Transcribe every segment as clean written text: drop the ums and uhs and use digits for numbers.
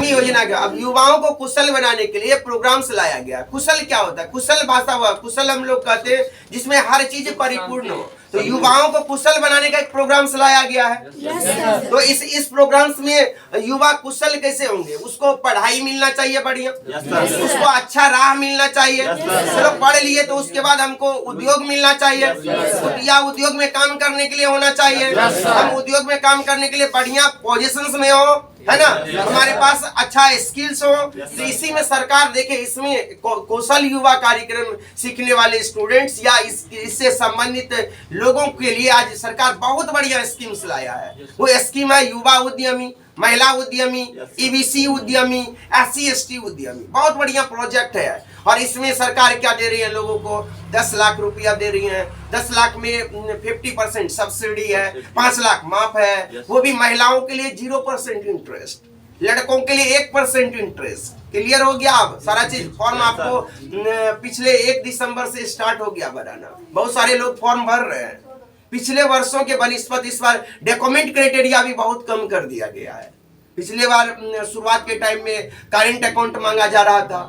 उद्यमी योजना का अब युवाओं को कुशल बनाने के लिए प्रोग्राम्स लाया गया। कुशल क्या होता है? कुशल भाषा हुआ, कुशल हम लोग कहते हैं जिसमें हर चीज परिपूर्ण हो। तो युवाओं को कुशल बनाने का एक प्रोग्राम्स लाया गया है। तो इस प्रोग्राम्स में युवा कुशल कैसे होंगे? उसको पढ़ाई मिलना चाहिए बढ़िया, उसको अच्छा राह मिलना चाहिए। चलो पढ़ लिए तो उसके बाद हमको उद्योग मिलना चाहिए, या उद्योग में काम करने के लिए होना चाहिए। हम उद्योग में काम करने के लिए बढ़िया पोजीशंस में हो, है ना, हमारे पास अच्छा स्किल्स हो। तो इसी में सरकार देखे, इसमें कौशल युवा कार्यक्रम सीखने वाले स्टूडेंट्स या इससे संबंधित लोगों के लिए आज सरकार बहुत बढ़िया स्कीम्स लाया है। वो स्कीम है युवा उद्यमी, महिला उद्यमी, ईबीसी उद्यमी, SC/ST उद्यमी। बहुत बढ़िया प्रोजेक्ट है। और इसमें सरकार क्या दे रही है? लोगों को 10 लाख रुपया दे रही है। 10 लाख में 50% सब्सिडी है, 5 लाख माफ है। वो भी महिलाओं के लिए 0% इंटरेस्ट, लड़कों के लिए 1% इंटरेस्ट। क्लियर हो गया? अब सारा चीज फॉर्म आपको पिछले 1 दिसंबर से स्टार्ट हो गया भराना। बहुत सारे लोग फॉर्म भर रहे हैं। पिछले वर्षों के बनिस्पत इस बार डॉक्यूमेंट क्राइटेरिया भी बहुत कम कर दिया गया है। पिछले बार शुरुआत के टाइम में करेंट अकाउंट मांगा जा रहा था,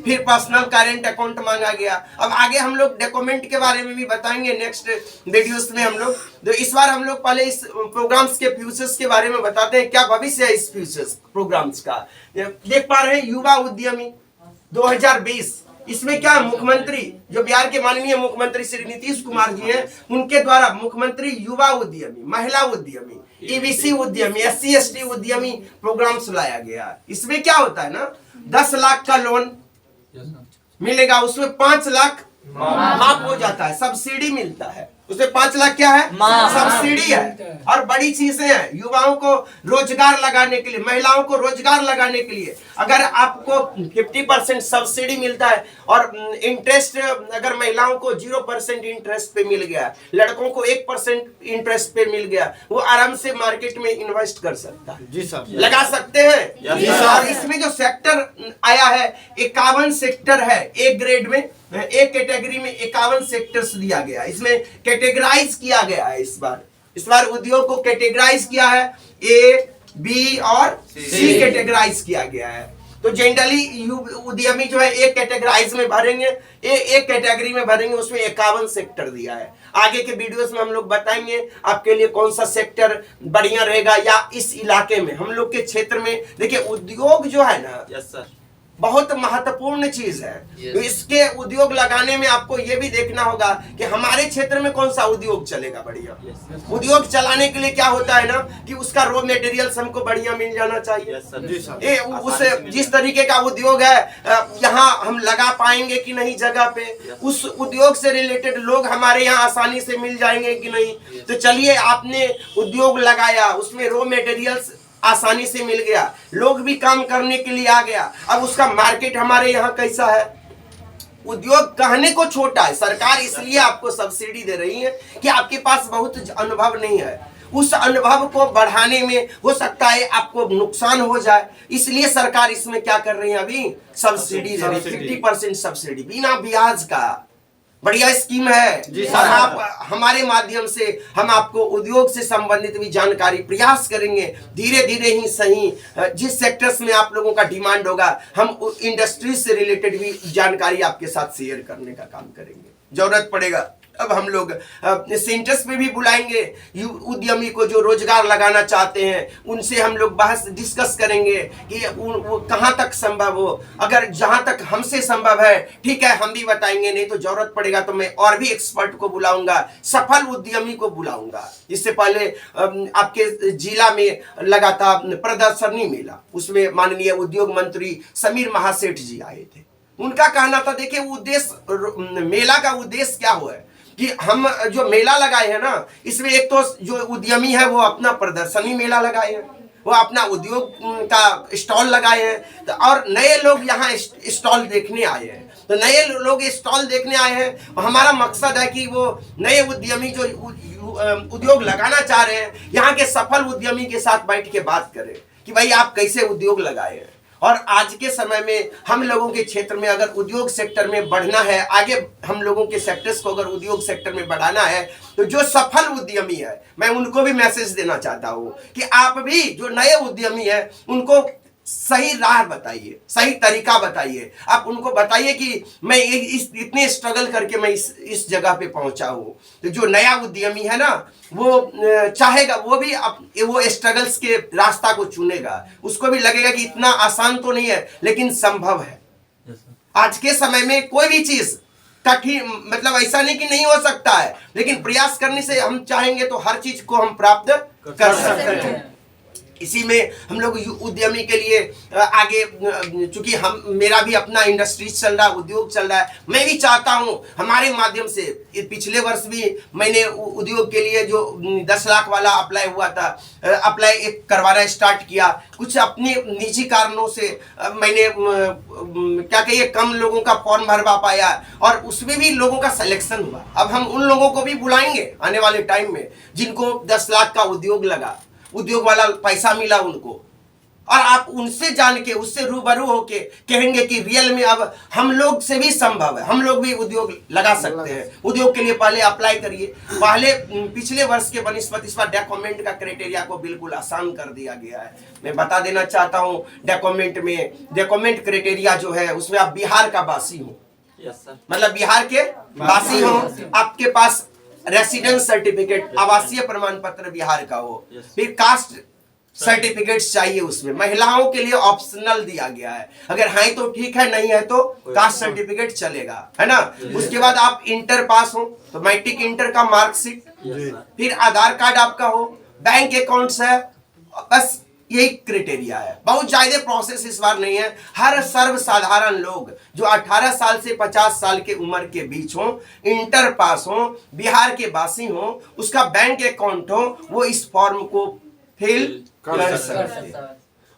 फिर पर्सनल करेंट अकाउंट मांगा गया। अब आगे हम लोग डॉक्यूमेंट के बारे में भी बताएंगे नेक्स्ट वीडियोस में हम लोग। तो इस बार हम लोग पहले इस प्रोग्राम्स के फ्यूचर्स के बारे में बताते हैं, क्या भविष्य है इस फ्यूचर्स प्रोग्राम्स का। देख पा रहे हैं युवा उद्यमी 2020, इसमें क्या मुख्यमंत्री जो बिहार के माननीय मुख्यमंत्री श्री नीतीश कुमार जी हैं, उनके द्वारा मुख्यमंत्री युवा उद्यमी, महिला उद्यमी, ईबीसी उद्यमी, SC/ST उद्यमी प्रोग्राम्स लाया गया। इसमें क्या होता है ना, 10 लाख का लोन मिलेगा, उसमें 5 लाख माफ हो जाता है, सब्सिडी मिलता है। उसमें 5 लाख क्या है? सब्सिडी है। और बड़ी चीजें हैं युवाओं को रोजगार लगाने के लिए, महिलाओं को रोजगार लगाने के लिए। अगर आपको 50% सब्सिडी मिलता है और इंटरेस्ट अगर महिलाओं को 0% इंटरेस्ट पे मिल गया, लड़कों को 1% इंटरेस्ट पे मिल गया, वो आराम से मार्केट में इन्वेस्ट कर सकता है। जी सर, लगा सकते हैं। और इसमें जो सेक्टर आया है 51 सेक्टर है। एक ग्रेड में, एक कैटेगरी में 51 सेक्टर्स दिया गया। इसमें कैटेगराइज किया गया है। इस बार उद्योग को कैटेगराइज किया है, A, B और C कैटेगराइज किया गया है। तो जनरली उद्यमी जो है एक कैटेगराइज में भरेंगे, एक कैटेगरी में भरेंगे, उसमें 51 सेक्टर दिया है। आगे के वीडियोस में हम लोग बताएंगे आपके लिए कौन सा सेक्टर बढ़िया रहेगा, या इस इलाके में हम लोग के क्षेत्र में। देखिए उद्योग जो है ना, यस सर, बहुत महत्वपूर्ण चीज है। तो इसके उद्योग लगाने में आपको यह भी देखना होगा कि हमारे क्षेत्र में कौन सा उद्योग चलेगा बढ़िया। उद्योग चलाने के लिए क्या होता है ना कि उसका रॉ मटेरियल्स हमको बढ़िया मिल जाना चाहिए। उस जिस तरीके का उद्योग है यहाँ हम लगा पाएंगे कि नहीं जगह पे, उस उद्योग से रिलेटेड लोग हमारे यहाँ आसानी से मिल जाएंगे कि नहीं। तो चलिए, आपने उद्योग लगाया, उसमें रॉ मटेरियल्स आसानी से मिल गया, लोग भी काम करने के लिए आ गया। अब उसका मार्केट हमारे यहाँ कैसा है? उद्योग कहने को छोटा है, सरकार इसलिए आपको सब्सिडी दे रही है कि आपके पास बहुत अनुभव नहीं है। उस अनुभव को बढ़ाने में हो सकता है आपको नुकसान हो जाए, इसलिए सरकार इसमें क्या कर रही है, अभी सब्सिडी दे रही है। 50% सब्सिडी बिना ब्याज का, बढ़िया स्कीम है। और आप हमारे माध्यम से हम आपको उद्योग से संबंधित भी जानकारी प्रयास करेंगे। धीरे धीरे ही सही, जिस सेक्टर्स में आप लोगों का डिमांड होगा, हम इंडस्ट्री से रिलेटेड भी जानकारी आपके साथ शेयर करने का काम करेंगे। जरूरत पड़ेगा अब हम लोग सेंटर्स पे भी बुलाएंगे उद्यमी को जो रोजगार लगाना चाहते हैं, उनसे हम लोग बहस डिस्कस करेंगे कि वो कहाँ तक संभव हो। अगर जहाँ तक हमसे संभव है ठीक है हम भी बताएंगे, नहीं तो जरूरत पड़ेगा तो मैं और भी एक्सपर्ट को बुलाऊंगा, सफल उद्यमी को बुलाऊंगा। इससे पहले आपके जिला में लगा था प्रदर्शनी मेला, उसमें माननीय उद्योग मंत्री समीर महासेठ जी आए थे। उनका कहना था, देखिए उद्देश्य मेला का उद्देश्य क्या हुआ है कि हम जो मेला लगाए हैं ना, इसमें एक तो जो उद्यमी है वो अपना प्रदर्शनी मेला लगाए हैं, वो अपना उद्योग का स्टॉल लगाए हैं, तो और नए लोग यहाँ स्टॉल देखने आए हैं। तो नए लोग स्टॉल देखने आए हैं, हमारा मकसद है कि वो नए उद्यमी जो उद्योग लगाना चाह रहे हैं, यहाँ के सफल उद्यमी के साथ बैठ के बात करें कि भाई आप कैसे उद्योग लगाए हैं। और आज के समय में हम लोगों के क्षेत्र में अगर उद्योग सेक्टर में बढ़ना है, आगे हम लोगों के सेक्टर्स को अगर उद्योग सेक्टर में बढ़ाना है, तो जो सफल उद्यमी है मैं उनको भी मैसेज देना चाहता हूँ कि आप भी जो नए उद्यमी है उनको सही राह बताइए, सही तरीका बताइए। आप उनको बताइए कि मैं इतने स्ट्रगल करके मैं इस जगह पे पहुंचा हूं। तो जो नया उद्यमी है ना, वो चाहेगा, वो भी वो स्ट्रगल्स के रास्ता को चुनेगा। उसको भी लगेगा कि इतना आसान तो नहीं है, लेकिन संभव है। आज के समय में कोई भी चीज कठिन, मतलब ऐसा नहीं कि नहीं हो सकता है, लेकिन प्रयास करने से हम चाहेंगे तो हर चीज को हम प्राप्त कर सकते हैं। इसी में हम लोग उद्यमी के लिए आगे, चूंकि मेरा भी अपना इंडस्ट्रीज चल रहा है, उद्योग चल रहा है, मैं भी चाहता हूं हमारे माध्यम से। पिछले वर्ष भी मैंने उद्योग के लिए जो 10 लाख वाला अप्लाई हुआ था, अप्लाई एक करवाना स्टार्ट किया। कुछ अपनी निजी कारणों से मैंने क्या कहिए कम लोगों का फॉर्म भरवा पाया, और उसमें भी लोगों का सिलेक्शन हुआ। अब हम उन लोगों को भी बुलाएंगे आने वाले टाइम में जिनको 10 लाख का उद्योग लगा, उद्योग वाला पैसा मिला उनको, और आप उनसे जान के, उससे रूबरू होके कहेंगे कि रियल में अब हम लोग से भी संभव है, हम लोग भी उद्योग लगा सकते हैं। उद्योग के लिए पहले अप्लाई करिए। पहले पिछले वर्ष के बनस्पति इस बार डॉक्यूमेंट का क्राइटेरिया को बिल्कुल आसान कर दिया गया है। मैं बता देना चाहता हूँ, डॉक्यूमेंट क्राइटेरिया जो है उसमें आप बिहार का वासी हो, मतलब बिहार के वासी हो, आपके पास रेसिडेंस सर्टिफिकेट, आवासीय प्रमाण पत्र बिहार का हो, फिर कास्ट सर्टिफिकेट्स चाहिए। उसमें महिलाओं के लिए ऑप्शनल दिया गया है, अगर है तो ठीक है, नहीं है तो कास्ट सर्टिफिकेट चलेगा, है ना। उसके बाद आप इंटर पास हो तो मैट्रिक इंटर का मार्कशीट, फिर आधार कार्ड आपका हो, बैंक अकाउंट्स है, बस यही क्राइटेरिया है। बहुत ज्यादा प्रोसेस इस बार नहीं है। हर सर्वसाधारण लोग जो 18 साल से 50 साल के उम्र के बीच हो, इंटर पास हो, बिहार के वासी हो, उसका बैंक अकाउंट हो, वो इस फॉर्म को फिल कर सकते हैं।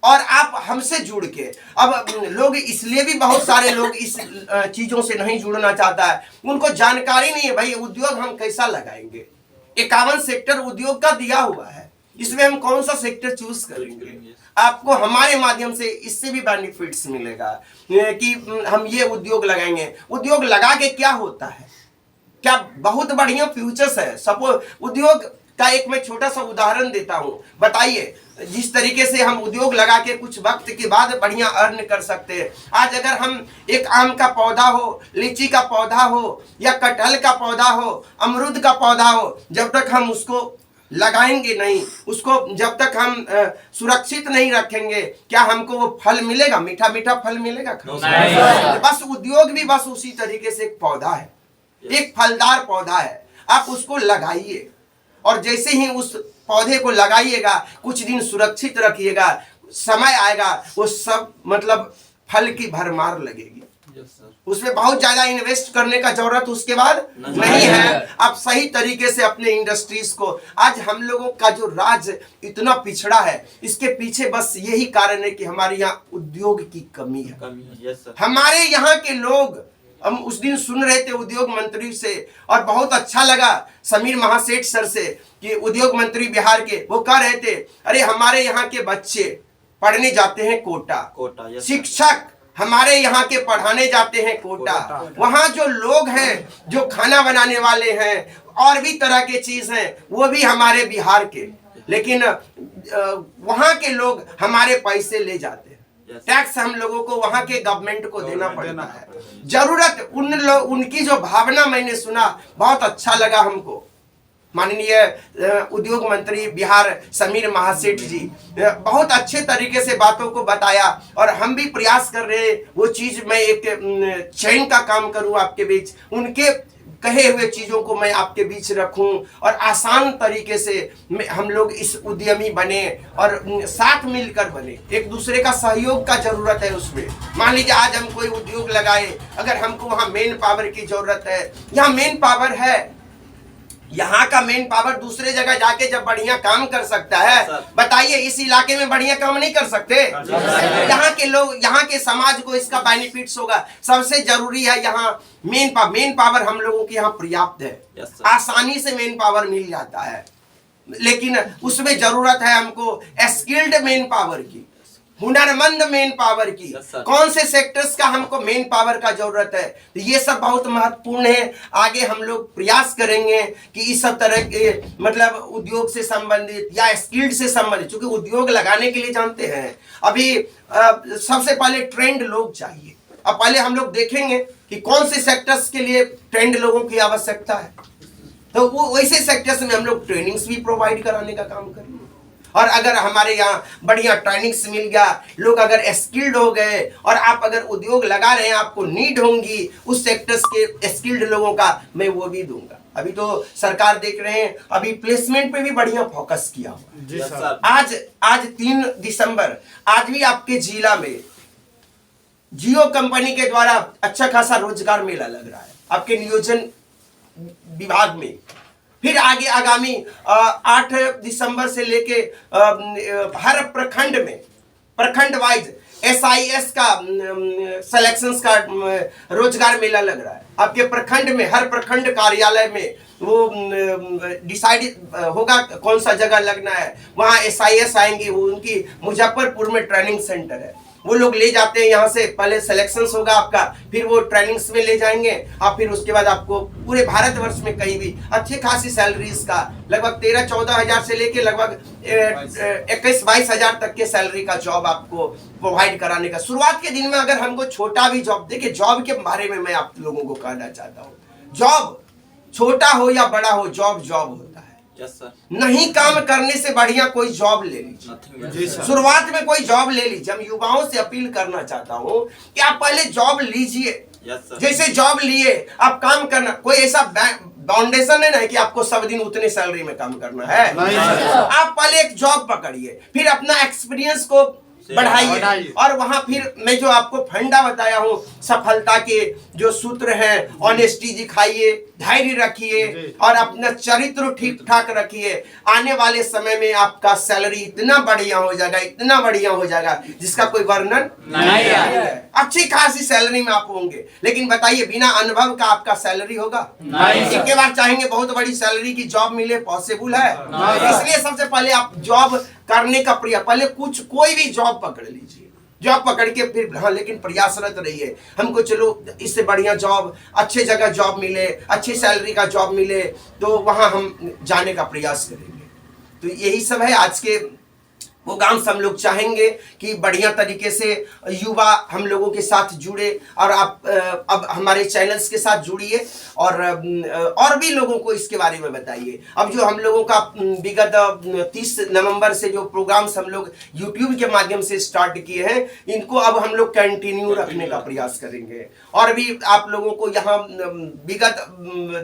और आप हमसे जुड़ के, अब लोग इसलिए भी बहुत सारे लोग इस चीजों से नहीं जुड़ना चाहता है, उनको जानकारी नहीं है भाई उद्योग हम कैसा लगाएंगे। 51 सेक्टर उद्योग का दिया हुआ है, इसमें हम कौन सा सेक्टर चूज करेंगे। आपको हमारे माध्यम से इससे भी बेनिफिट्स मिलेगा कि हम ये उद्योग लगाएंगे। उद्योग लगा के क्या होता है, क्या बहुत बढ़िया फ्यूचर्स है। सपोज उद्योग का एक मैं छोटा सा उदाहरण देता हूं। बताइए, जिस तरीके से हम उद्योग लगा के कुछ वक्त के बाद बढ़िया अर्न कर सकते हैं। आज अगर हम एक आम का पौधा हो, लीची का पौधा हो, या कटहल का पौधा हो, अमरूद का पौधा हो, जब तक हम उसको लगाएंगे नहीं, उसको जब तक हम सुरक्षित नहीं रखेंगे, क्या हमको वो फल मिलेगा? मीठा मीठा फल मिलेगा? बस उद्योग भी बस उसी तरीके से एक पौधा है, एक फलदार पौधा है। आप उसको लगाइए, और जैसे ही उस पौधे को लगाइएगा, कुछ दिन सुरक्षित रखिएगा, समय आएगा वो सब मतलब फल की भरमार लगेगी। उसमें बहुत ज्यादा इन्वेस्ट करने का जरूरत उसके बाद नहीं है। आप सही तरीके से अपने इंडस्ट्रीज को, आज हम लोगों का जो राज्य इतना पिछड़ा है, इसके पीछे बस यही कारण है कि हमारे यहाँ उद्योग की कमी है। हमारे यहाँ के लोग, हम उस दिन सुन रहे थे उद्योग मंत्री से, और बहुत अच्छा लगा समीर महासेठ सर से, कि उद्योग मंत्री बिहार के, वो कह रहे थे अरे हमारे यहाँ के बच्चे पढ़ने जाते हैं कोटा, शिक्षक हमारे यहाँ के पढ़ाने जाते हैं कोटा, वहाँ जो लोग हैं जो खाना बनाने वाले हैं और भी तरह के चीज हैं, वो भी हमारे बिहार के, लेकिन वहाँ के लोग हमारे पैसे ले जाते हैं। टैक्स हम लोगों को वहां के गवर्नमेंट को देना पड़ता है। जरूरत उनकी जो भावना मैंने सुना, बहुत अच्छा लगा हमको। माननीय उद्योग मंत्री बिहार समीर महासेठ जी बहुत अच्छे तरीके से बातों को बताया, और हम भी प्रयास कर रहे हैं वो चीज मैं एक चैन का काम करूं आपके बीच, उनके कहे हुए चीजों को मैं आपके बीच रखूं, और आसान तरीके से हम लोग इस उद्यमी बने और साथ मिलकर बने। एक दूसरे का सहयोग का जरूरत है उसमें। मान लीजिए आज हम कोई उद्योग लगाए, अगर हमको वहां मेन पावर की जरूरत है, यहाँ मेन पावर है, यहाँ का मेन पावर दूसरे जगह जाके जब बढ़िया काम कर सकता है, बताइए इस इलाके में बढ़िया काम नहीं कर सकते? यहाँ के लोग, यहाँ के समाज को इसका बेनिफिट्स होगा। सबसे जरूरी है यहाँ मेन पावर हम लोगों के यहाँ पर्याप्त है, आसानी से मेन पावर मिल जाता है, लेकिन उसमें जरूरत है हमको स्किल्ड मेन पावर की। हुनरमंद मेन पावर की, Yes, sir. कौन से सेक्टर्स का हमको मेन पावर का जरूरत है, तो ये सब बहुत महत्वपूर्ण है। आगे हम लोग प्रयास करेंगे कि इस सब तरह के मतलब उद्योग से संबंधित या स्किल्ड से संबंधित, क्योंकि उद्योग लगाने के लिए जानते हैं अभी सबसे पहले ट्रेंड लोग चाहिए। अब पहले हम लोग देखेंगे कि कौन से सेक्टर्स के लिए ट्रेंड लोगों की आवश्यकता है, तो वो वैसे सेक्टर्स में हम लोग ट्रेनिंग्स भी प्रोवाइड कराने का काम करेंगे। और अगर हमारे यहाँ बढ़िया ट्रेनिंग्स मिल गया, लोग अगर स्किल्ड हो गए और आप अगर उद्योग लगा रहे हैं, आपको नीड होंगी उस सेक्टर्स के स्किल्ड लोगों का, मैं वो भी दूंगा। अभी तो सरकार देख रहे हैं अभी प्लेसमेंट पे भी बढ़िया फोकस किया हुआ। जी सर। आज 3 दिसंबर आज भी आपके जिला में जियो कंपनी के द्वारा अच्छा खासा रोजगार मेला लग रहा है आपके नियोजन विभाग में। फिर आगे आगामी 8 दिसंबर से लेके हर प्रखंड में प्रखंड वाइज SIS का सिलेक्शंस का रोजगार मेला लग रहा है आपके प्रखंड में। हर प्रखंड कार्यालय में वो डिसाइड होगा कौन सा जगह लगना है, वहाँ SIS आएंगे। वो उनकी मुजफ्फरपुर में ट्रेनिंग सेंटर है, वो लोग ले जाते हैं यहाँ से, पहले सिलेक्शंस होगा आपका, फिर वो ट्रेनिंग्स में ले जाएंगे और फिर उसके बाद आपको पूरे भारतवर्ष में कहीं भी अच्छी खासी सैलरीज का लगभग 13-14 हज़ार से लेके लगभग 21-22 हज़ार तक के सैलरी का जॉब आपको प्रोवाइड कराने का। शुरुआत के दिन में अगर हमको छोटा भी जॉब, देखिए जॉब के बारे में मैं आप लोगों को कहना चाहता हूँ, जॉब छोटा हो या बड़ा हो, जॉब जॉब होता है। Yes sir. नहीं काम करने से बढ़िया कोई जॉब ले लीजिए। शुरुआत में कोई जॉब ले लीजिए। हम युवाओं से अपील करना चाहता हूँ कि आप पहले जॉब लीजिए। जैसे जॉब लिए आप काम करना, कोई ऐसा फाउंडेशन है ना कि आपको सब दिन उतने सैलरी में काम करना है। आप पहले एक जॉब पकड़िए, फिर अपना एक्सपीरियंस को बढ़ाइए और वहां फिर मैं जो आपको फंडा बताया हूँ सफलता के जो सूत्र हैं, ऑनेस्टी दिखाइए, धैर्य रखिए और अपना चरित्र ठीक ठाक रखिए। आने वाले समय में आपका सैलरी इतना बढ़िया हो जाएगा, इतना बढ़िया हो जाएगा जिसका कोई वर्णन नहीं है। अच्छी खासी सैलरी में आप होंगे, लेकिन बताइए बिना अनुभव का आपका सैलरी होगा? एक के बाद चाहेंगे बहुत बड़ी सैलरी की जॉब मिले, पॉसिबल है? इसलिए सबसे पहले आप जॉब करने का प्रयास, पहले कोई भी जॉब पकड़ लीजिए, जॉब पकड़ के फिर हाँ, लेकिन प्रयासरत रहिए। हमको चलो इससे बढ़िया जॉब, अच्छे जगह जॉब मिले, अच्छी सैलरी का जॉब मिले तो वहां हम जाने का प्रयास करेंगे। तो यही सब है आज के प्रोग्राम्स। हम लोग चाहेंगे कि बढ़िया तरीके से युवा हम लोगों के साथ जुड़े और आप अब हमारे चैनल्स के साथ जुड़िए और भी लोगों को इसके बारे में बताइए। अब जो हम लोगों का विगत 30 नवंबर से जो प्रोग्राम्स हम लोग यूट्यूब के माध्यम से स्टार्ट किए हैं, इनको अब हम लोग कंटिन्यू रखने का प्रयास करेंगे। और भी आप लोगों को यहाँ विगत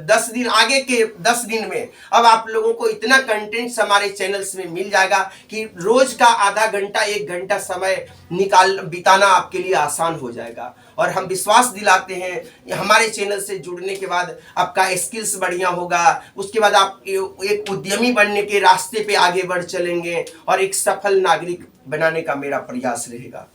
10 दिन आगे के 10 दिन में अब आप लोगों को इतना कंटेंट्स हमारे चैनल्स में मिल जाएगा कि रोज का आधा घंटा 1 घंटा समय बिताना आपके लिए आसान हो जाएगा। और हम विश्वास दिलाते हैं हमारे चैनल से जुड़ने के बाद आपका स्किल्स बढ़िया होगा, उसके बाद आप एक उद्यमी बनने के रास्ते पे आगे बढ़ चलेंगे और एक सफल नागरिक बनाने का मेरा प्रयास रहेगा।